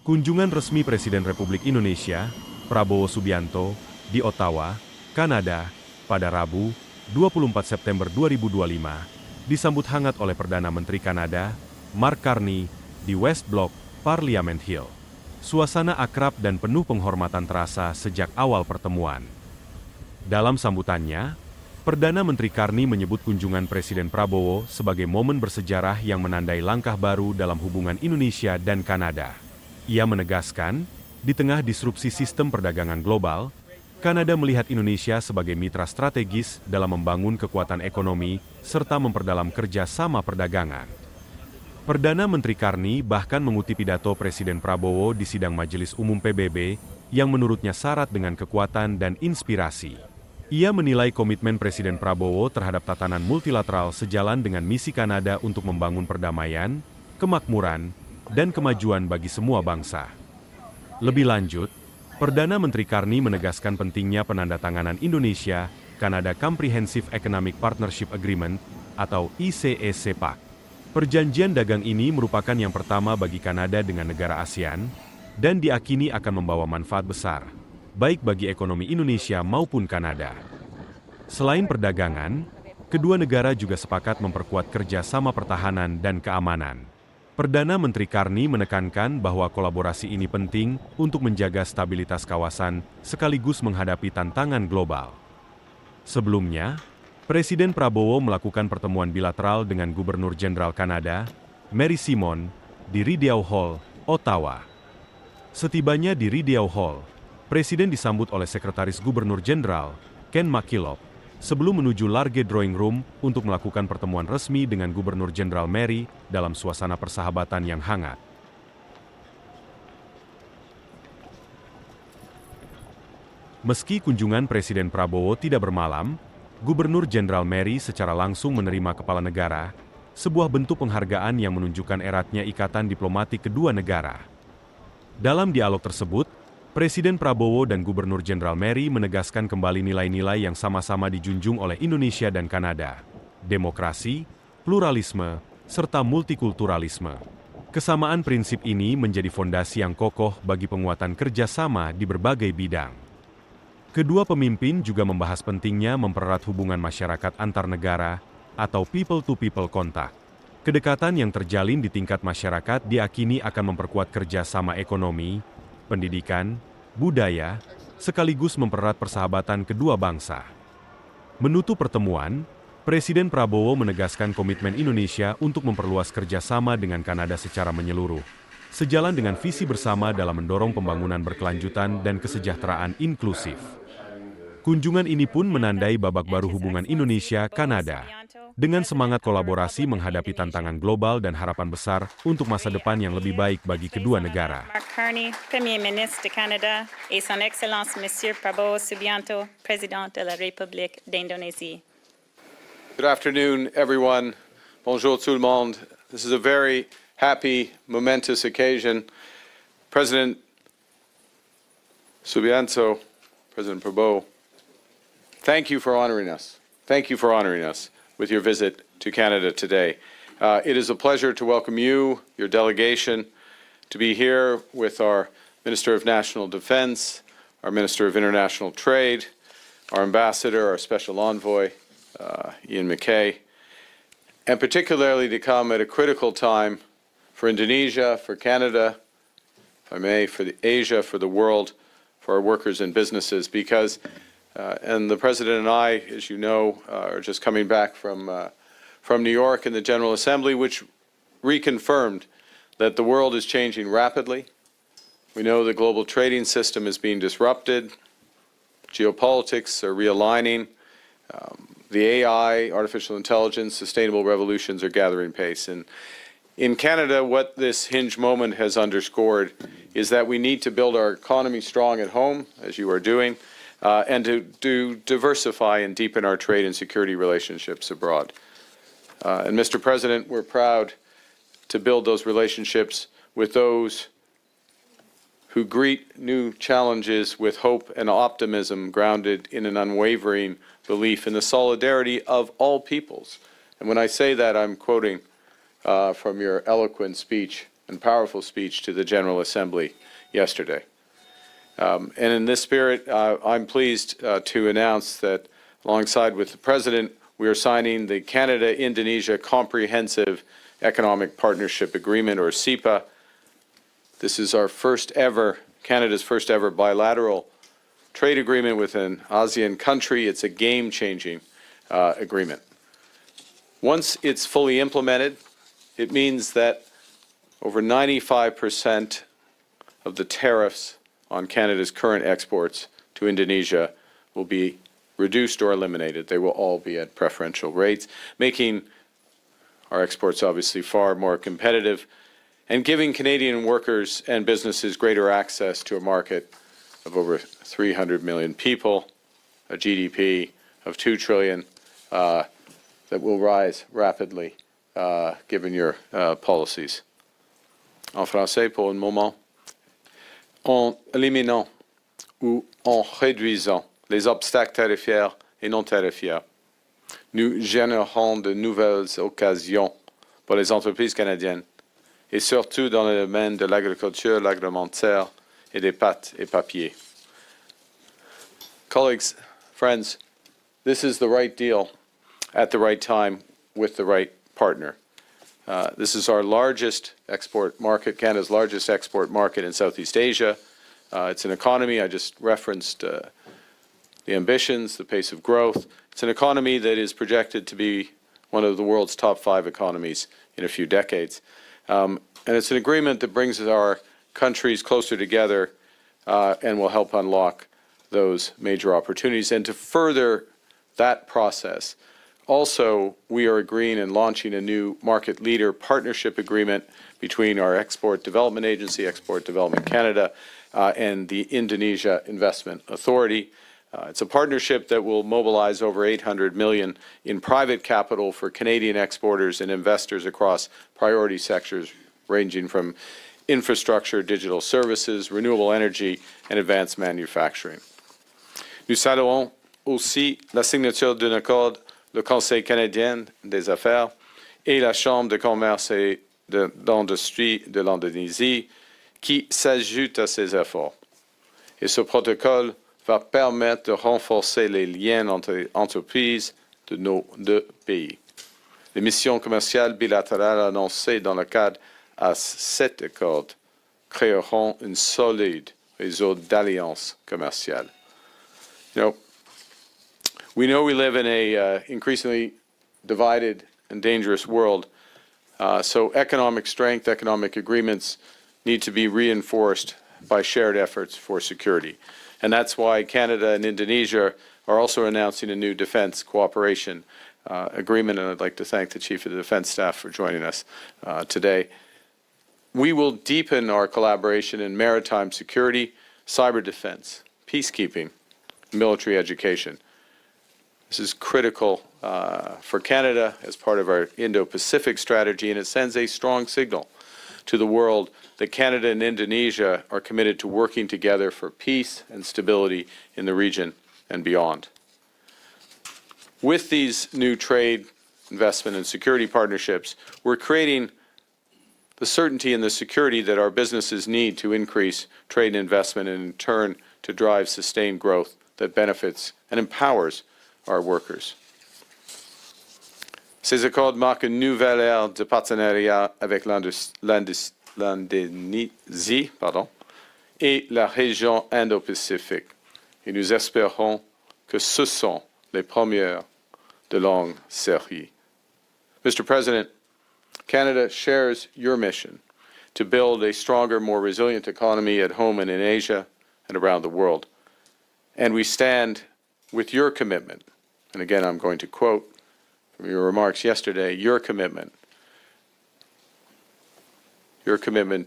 Kunjungan resmi Presiden Republik Indonesia, Prabowo Subianto, di Ottawa, Kanada, pada Rabu, 24 September 2025, disambut hangat oleh Perdana Menteri Kanada, Carney, di West Block, Parliament Hill. Suasana akrab dan penuh penghormatan terasa sejak awal pertemuan. Dalam sambutannya, Perdana Menteri Carney menyebut kunjungan Presiden Prabowo sebagai momen bersejarah yang menandai langkah baru dalam hubungan Indonesia dan Kanada. Ia menegaskan, di tengah disrupsi sistem perdagangan global, Kanada melihat Indonesia sebagai mitra strategis dalam membangun kekuatan ekonomi serta memperdalam kerjasama perdagangan. Perdana Menteri Carney bahkan mengutip pidato Presiden Prabowo di sidang Majelis Umum PBB yang menurutnya syarat dengan kekuatan dan inspirasi. Ia menilai komitmen Presiden Prabowo terhadap tatanan multilateral sejalan dengan misi Kanada untuk membangun perdamaian, kemakmuran, dan kemajuan bagi semua bangsa. Lebih lanjut, Perdana Menteri Carney menegaskan pentingnya penandatanganan Indonesia-Kanada Comprehensive Economic Partnership Agreement atau ICA CEPA. Perjanjian dagang ini merupakan yang pertama bagi Kanada dengan negara ASEAN dan diakini akan membawa manfaat besar, baik bagi ekonomi Indonesia maupun Kanada. Selain perdagangan, kedua negara juga sepakat memperkuat kerjasama pertahanan dan keamanan. Perdana Menteri Carney menekankan bahwa kolaborasi ini penting untuk menjaga stabilitas kawasan sekaligus menghadapi tantangan global. Sebelumnya, Presiden Prabowo melakukan pertemuan bilateral dengan Gubernur Jenderal Kanada, Mary Simon, di Rideau Hall, Ottawa. Setibanya di Rideau Hall, Presiden disambut oleh Sekretaris Gubernur Jenderal, Ken McKillop, sebelum menuju Large Drawing Room untuk melakukan pertemuan resmi dengan Gubernur Jenderal Mary dalam suasana persahabatan yang hangat. Meski kunjungan Presiden Prabowo tidak bermalam, Gubernur Jenderal Mary secara langsung menerima kepala negara, sebuah bentuk penghargaan yang menunjukkan eratnya ikatan diplomatik kedua negara. Dalam dialog tersebut, Presiden Prabowo dan Gubernur Jenderal Mary menegaskan kembali nilai-nilai yang sama-sama dijunjung oleh Indonesia dan Kanada: demokrasi, pluralisme, serta multikulturalisme. Kesamaan prinsip ini menjadi fondasi yang kokoh bagi penguatan kerjasama di berbagai bidang. Kedua pemimpin juga membahas pentingnya mempererat hubungan masyarakat antar negara atau people-to-people contact. Kedekatan yang terjalin di tingkat masyarakat diakini akan memperkuat kerjasama ekonomi, pendidikan, budaya, sekaligus mempererat persahabatan kedua bangsa. Menutup pertemuan, Presiden Prabowo menegaskan komitmen Indonesia untuk memperluas kerjasama dengan Kanada secara menyeluruh, sejalan dengan visi bersama dalam mendorong pembangunan berkelanjutan dan kesejahteraan inklusif. Kunjungan ini pun menandai babak baru hubungan Indonesia-Kanada, dengan semangat kolaborasi menghadapi tantangan global dan harapan besar untuk masa depan yang lebih baik bagi kedua negara. Carney, Premier Ministre de Canada, et Son Excellence Monsieur Prabowo Subianto, Président de la République d'Indonésie. Good afternoon, everyone. Bonjour tout le monde. This is a very happy, momentous occasion. President Subianto, President Prabowo, thank you for honoring us. Thank you for honoring us with your visit to Canada today. It is a pleasure to welcome you, your delegation, to be here with our Minister of National Defense, our Minister of International Trade, our Ambassador, our Special Envoy, Ian McKay, and particularly to come at a critical time for Indonesia, for Canada, if I may, for Asia, for the world, for our workers and businesses, because and the President and I, as you know, are just coming back from New York and the General Assembly, which reconfirmed that the world is changing rapidly. We know the global trading system is being disrupted. Geopolitics are realigning. The AI, artificial intelligence, sustainable revolutions are gathering pace. And in Canada, what this hinge moment has underscored is that we need to build our economy strong at home, as you are doing, and to diversify and deepen our trade and security relationships abroad. And Mr. President, we're proud to build those relationships with those who greet new challenges with hope and optimism grounded in an unwavering belief in the solidarity of all peoples. And when I say that, I'm quoting from your eloquent speech and powerful speech to the General Assembly yesterday. And in this spirit, I'm pleased to announce that alongside with the President, we are signing the Canada-Indonesia Comprehensive Economic Partnership Agreement, or CEPA. This is our first ever, Canada's first ever bilateral trade agreement with an ASEAN country. It's a game-changing agreement. Once it's fully implemented, it means that over 95% of the tariffs on Canada's current exports to Indonesia will be reduced or eliminated. They will all be at preferential rates, making our exports obviously far more competitive and giving Canadian workers and businesses greater access to a market of over 300 million people, a GDP of $2 trillion that will rise rapidly given your policies. En français, pour un moment, en éliminant ou en réduisant les obstacles tarifaires et non tarifaires, nous générons de nouvelles occasions pour les entreprises canadiennes, et surtout dans le domaine de l'agriculture, l'agroalimentaire et des pâtes et papiers. Colleagues, friends, this is the right deal at the right time with the right partner. This is our largest export market, Canada's largest export market in Southeast Asia. It's an economy, I just referenced the ambitions, the pace of growth. It's an economy that is projected to be one of the world's top 5 economies in a few decades. And it's an agreement that brings our countries closer together and will help unlock those major opportunities. And to further that process, also, we are agreeing and launching a new market leader partnership agreement between our Export Development Agency, Export Development Canada, and the Indonesia Investment Authority. It's a partnership that will mobilize over $800 million in private capital for Canadian exporters and investors across priority sectors ranging from infrastructure, digital services, renewable energy, and advanced manufacturing. Nous saluons aussi la signature d'un accord le Conseil canadien des affaires et la Chambre de commerce et d'industrie de l'Indonésie qui s'ajoute à ces efforts. Et ce protocole va permettre de renforcer les liens entre les entreprises de nos deux pays. Les missions commerciales bilatérales annoncées dans le cadre de cet accord créeront un solide réseau d'alliances commerciales. We know we live in a increasingly divided and dangerous world, so economic strength, economic agreements need to be reinforced by shared efforts for security. And that's why Canada and Indonesia are also announcing a new defense cooperation agreement, and I'd like to thank the Chief of the Defense Staff for joining us today. We will deepen our collaboration in maritime security, cyber defense, peacekeeping, military education. This is critical for Canada as part of our Indo-Pacific strategy, and it sends a strong signal to the world that Canada and Indonesia are committed to working together for peace and stability in the region and beyond. With these new trade, investment, and security partnerships, we're creating the certainty and the security that our businesses need to increase trade and investment and, in turn, to drive sustained growth that benefits and empowers our workers. Ces accords marquent une nouvelle ère de partenariat avec l'Indonésie et la région Indo-Pacifique. Et nous espérons que ce sont les premières de longue série. Mr. President, Canada shares your mission to build a stronger, more resilient economy at home and in Asia and around the world. And we stand with your commitment, and again I'm going to quote from your remarks yesterday, your commitment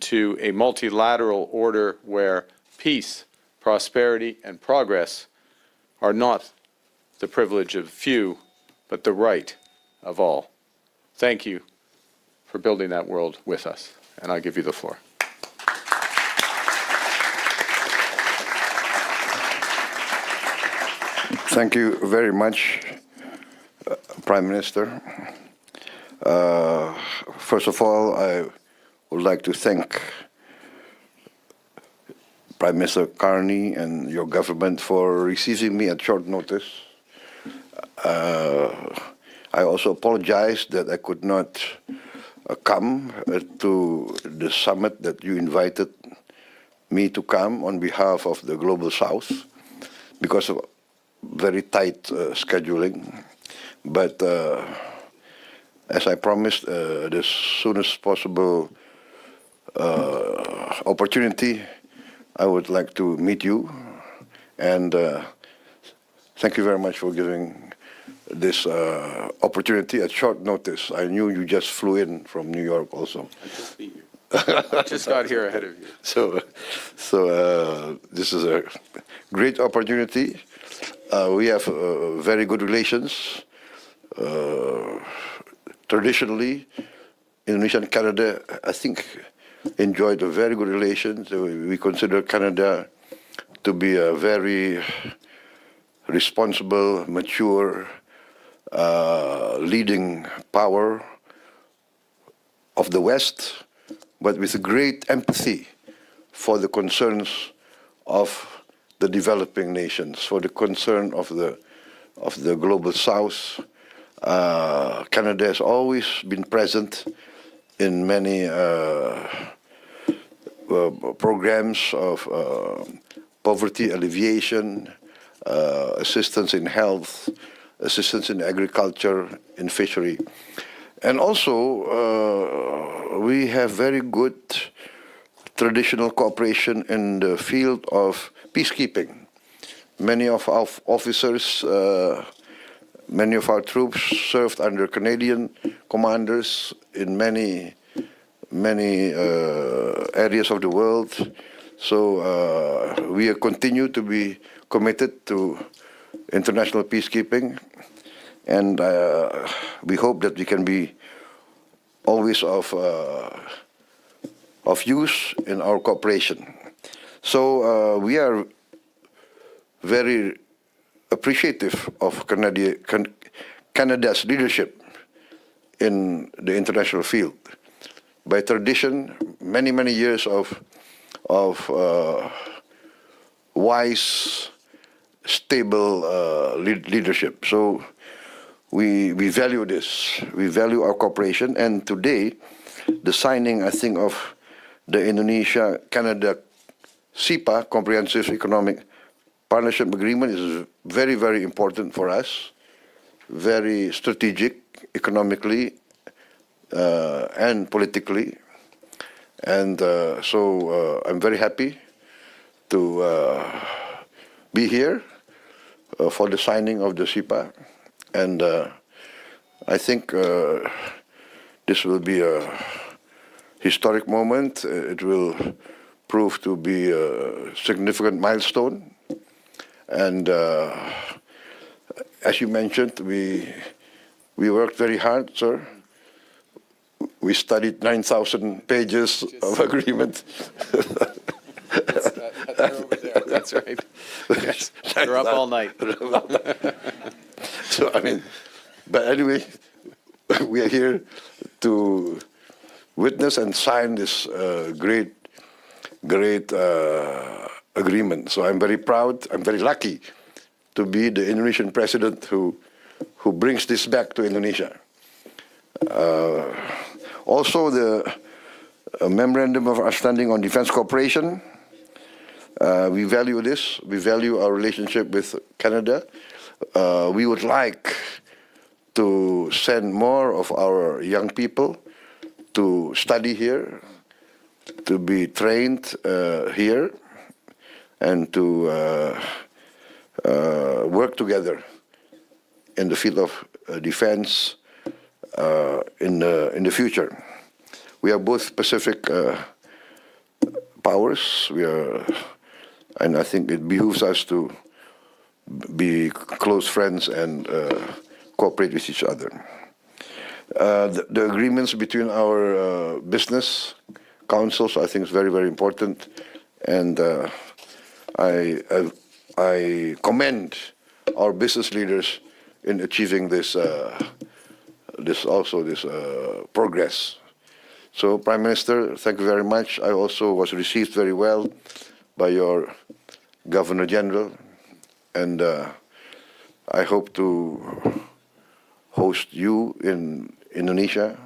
to a multilateral order where peace, prosperity, and progress are not the privilege of few, but the right of all. Thank you for building that world with us, and I give you the floor. Thank you very much, Prime Minister. First of all, I would would like to thank Prime Minister Carney and your government for receiving me at short notice. I also apologize that I could not come to the summit that you invited me to come on behalf of the Global South because of very tight scheduling. But as I promised, the soonest possible opportunity, I would like to meet you. And thank you very much for giving this opportunity at short notice. I knew you just flew in from New York also. I just beat you. I just got here ahead of you. So this is a great opportunity. We have very good relations. Traditionally, Indonesia and Canada, I think, enjoyed a very good relations. We consider Canada to be a very responsible, mature, leading power of the West, but with great empathy for the concerns of the developing nations, for the concern of the global South. Canada has always been present in many programs of poverty alleviation, assistance in health, assistance in agriculture, in fishery. And also, we have very good traditional cooperation in the field of peacekeeping. Many of our officers, many of our troops served under Canadian commanders in many areas of the world. So we continue to be committed to international peacekeeping, and we hope that we can be always of use in our cooperation. So we are very appreciative of Canada's leadership in the international field. By tradition, many years of wise, stable leadership. So we value this. We value our cooperation. And today, the signing, I think, of the Indonesia Kanada CEPA, Comprehensive Economic Partnership Agreement, is very important for us. Very strategic economically and politically. And so I'm very happy to be here for the signing of the CEPA. And I think this will be a historic moment. It will prove to be a significant milestone. And as you mentioned, we worked very hard, sir. We studied 9,000 pages of agreement. They're over there. That's right. Yes. They're up all night. So, I mean, but anyway, we are here to witness and sign this great agreement. So I'm very proud, I'm very lucky to be the Indonesian president who brings this back to Indonesia. Also, the Memorandum of Understanding on Defense Cooperation, we value this. We value our relationship with Canada. We would like to send more of our young people to study here, to be trained here, and to work together in the field of defense in the future. We are both Pacific powers. We are, and I think it behooves us to be close friends and cooperate with each other. The agreements between our business councils, I think, is very important, and I commend our business leaders in achieving this progress. So, Prime Minister, thank you very much. I also was received very well by your Governor General, and I hope to host you in Indonesia.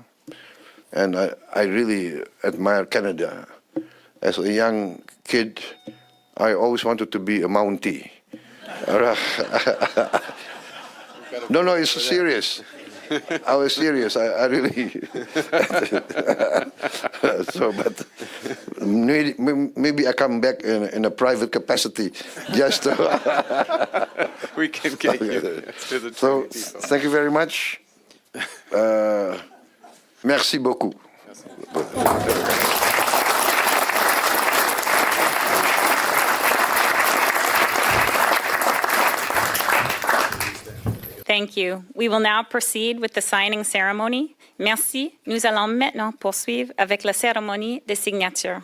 And I really admire Canada. As a young kid, I always wanted to be a Mountie. No, it's serious. I was serious. I really. So, but maybe I come back in a private capacity, just to. We can get you to the So, Trinity Folk. thank you very much. Merci beaucoup. Thank you. We will now proceed with the signing ceremony. Merci. Nous allons maintenant poursuivre avec la cérémonie de signature.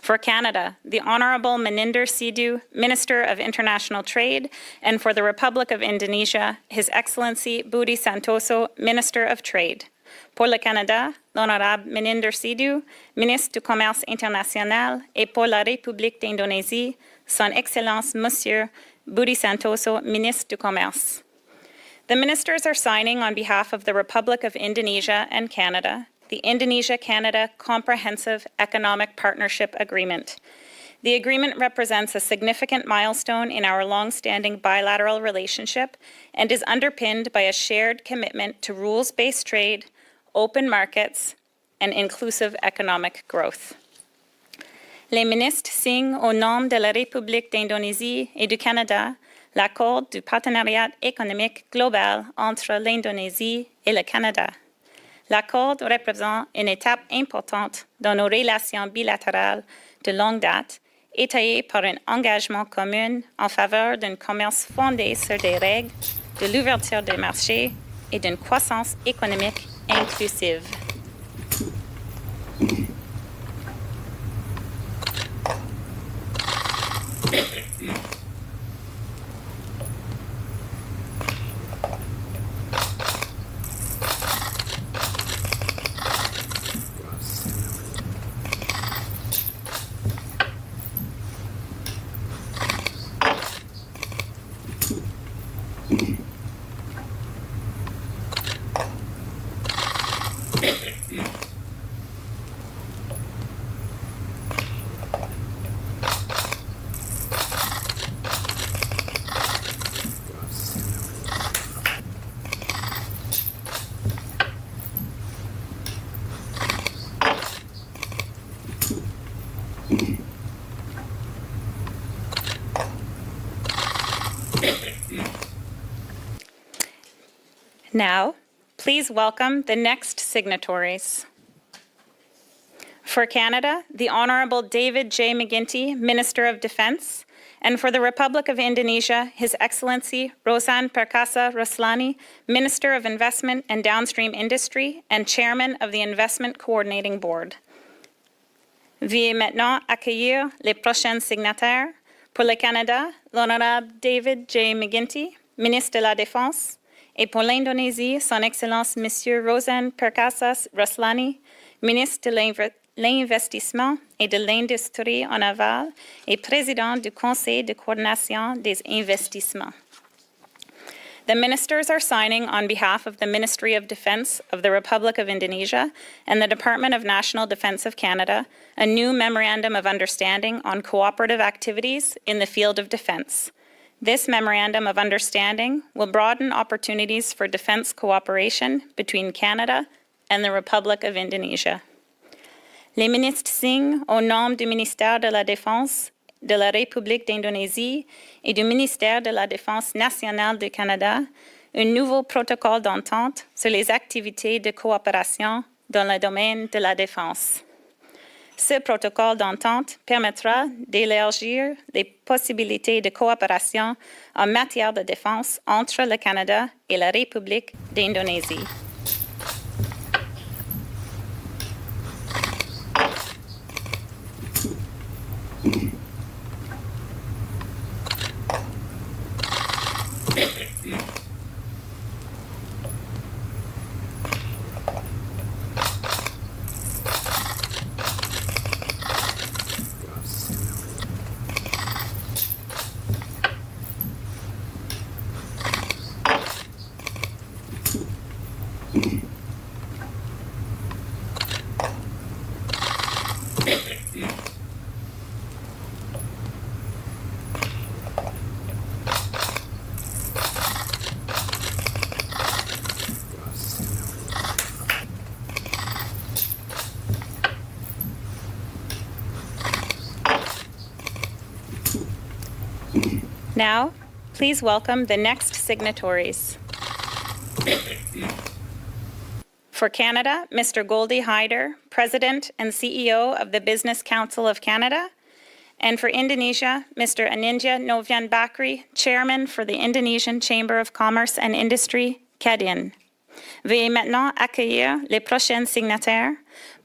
For Canada, the Honourable Meninder Sidhu, Minister of International Trade, and for the Republic of Indonesia, His Excellency Budi Santoso, Minister of Trade. Pour le Canada, l'Honorable Meninder Sidhu, Ministre du Commerce International, et pour la République d'Indonésie, Son Excellence Monsieur Budi Santoso, Ministre du Commerce. The ministers are signing on behalf of the Republic of Indonesia and Canada, the Indonesia-Canada Comprehensive Economic Partnership Agreement. The agreement represents a significant milestone in our long-standing bilateral relationship and is underpinned by a shared commitment to rules-based trade, open markets, and inclusive economic growth. Les ministres signent au nom de la République d'Indonésie et du Canada l'accord du partenariat économique global entre l'Indonésie et le Canada. L'accord représente une étape importante dans nos relations bilatérales de longue date, étayée par un engagement commun en faveur d'un commerce fondé sur des règles, de l'ouverture des marchés et d'une croissance économique inclusive. Now, please welcome the next signatories. For Canada, the Honourable David J. McGuinty, Minister of Defence, and for the Republic of Indonesia, His Excellency Rosan Perkasa Ruslani, Minister of Investment and Downstream Industry and Chairman of the Investment Coordinating Board. Veuillez maintenant accueillir les prochains signataires. Pour le Canada, l'Honorable David J. McGuinty, Ministre de la Défense, et pour l'Indonésie, Son Excellence Monsieur Rosan Perkasa Ruslani, Ministre de l'Investissement et de l'Industrie en aval et Président du Conseil de coordination des investissements. The ministers are signing on behalf of the Ministry of Defence of the Republic of Indonesia and the Department of National Defence of Canada a new Memorandum of Understanding on cooperative activities in the field of defence. This Memorandum of Understanding will broaden opportunities for defence cooperation between Canada and the Republic of Indonesia. Les ministres signent au nom du ministère de la Défense de la République d'Indonésie et du ministère de la Défense nationale du Canada un nouveau protocole d'entente sur les activités de coopération dans le domaine de la défense. Ce protocole d'entente permettra d'élargir les possibilités de coopération en matière de défense entre le Canada et la République d'Indonésie. Now, please welcome the next signatories. For Canada, Mr. Goldie Hyder, President and CEO of the Business Council of Canada. And for Indonesia, Mr. Anindya Novian Bakri, Chairman for the Indonesian Chamber of Commerce and Industry, KADIN. Veuillez maintenant accueillir les prochains signataires.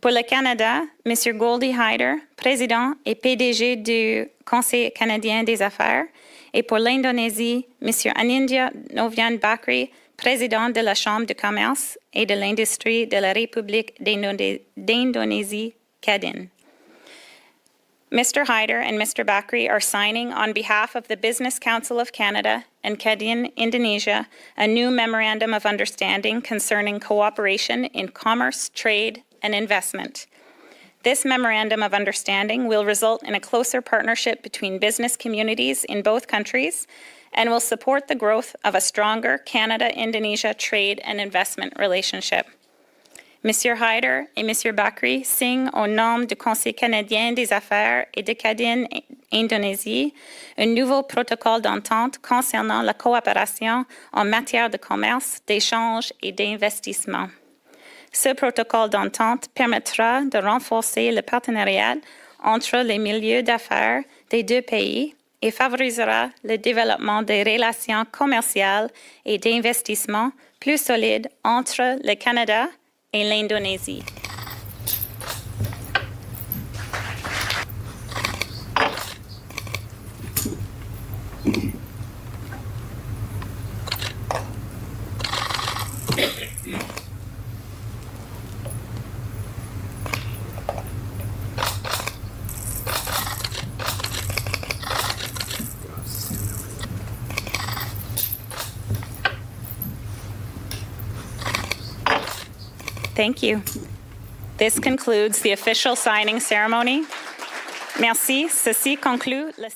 Pour le Canada, Mr. Goldie Hyder, Président et PDG du Conseil canadien des affaires. Et pour l'Indonésie, Mr. Anindya Novian Bakri, Président de la Chambre de commerce et de l'industrie de la République d'Indonésie, KADIN. Mr. Hyder and Mr. Bakri are signing on behalf of the Business Council of Canada and KADIN Indonesia a new Memorandum of Understanding concerning cooperation in commerce, trade, and investment. This Memorandum of Understanding will result in a closer partnership between business communities in both countries and will support the growth of a stronger Canada-Indonesia trade and investment relationship. Monsieur Hyder et Monsieur Bakri signent au nom du Conseil canadien des affaires et de KADIN Indonésie un nouveau protocole d'entente concernant la coopération en matière de commerce, d'échange et d'investissement. Ce protocole d'entente permettra de renforcer le partenariat entre les milieux d'affaires des deux pays et favorisera le développement des relations commerciales et d'investissement plus solides entre le Canada et l'Indonésie. Thank you. This concludes the official signing ceremony. Merci. Ceci conclut le